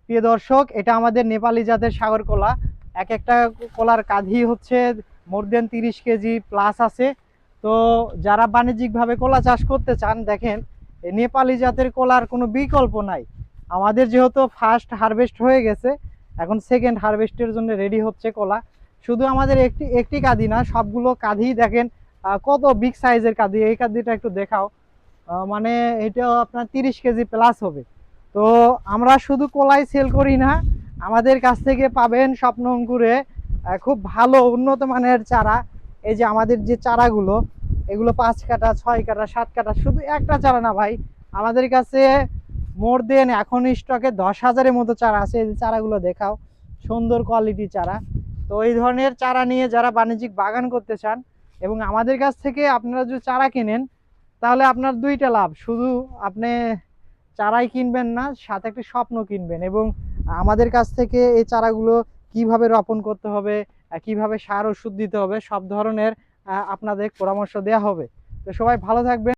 প্রিয় দর্শক, এটা আমাদের নেপালি জাতের সাগর কলা। এক একটা কলার কাঁধি হচ্ছে মোর দেন 30 কেজি প্লাস আছে। তো যারা বাণিজ্যিকভাবে কলা চাষ করতে চান, দেখেন এই নেপালি জাতের কলার কোনো বিকল্প নাই। আমাদের যেহেতু ফার্স্ট হারভেস্ট হয়ে গেছে, এখন সেকেন্ড হারভেস্টের জন্য রেডি হচ্ছে কলা। শুধু আমাদের একটি একটি কাঁধি না, সবগুলো কাঁধি দেখেন কত বিগ সাইজের কাঁধি। এই কাঁধিটা একটু দেখাও। মানে এটাও আপনার 30 কেজি প্লাস হবে। তো আমরা শুধু কলাই সেল করি না, আমাদের কাছ থেকে পাবেন স্বপ্ন অঙ্কুরে খুব ভালো উন্নত মানের চারা। এই যে আমাদের যে চারাগুলো, এগুলো 5 কাঠা 6 কাঠা 7 কাঠা, শুধু একটা চারা না ভাই, আমাদের কাছে মোর দেন এখন স্টকে 10,000-এর মতো চারা আছে। এই যে চারাগুলো দেখাও, সুন্দর কোয়ালিটি চারা। তো এই ধরনের চারা নিয়ে যারা বাণিজ্যিক বাগান করতে চান এবং আমাদের কাছ থেকে আপনারা যদি চারা কেনেন, তাহলে আপনার দুইটা লাভ। শুধু আপনি চারাই কিনবেন না, সাথে একটি স্বপ্ন কিনবেন। এবং আমাদের কাছ থেকে এই চারাগুলো কিভাবে রোপণ করতে হবে, কিভাবে সার ওষুধ দিতে হবে, সব ধরনের আপনাদের পরামর্শ দেওয়া হবে। তো সবাই ভালো থাকবেন।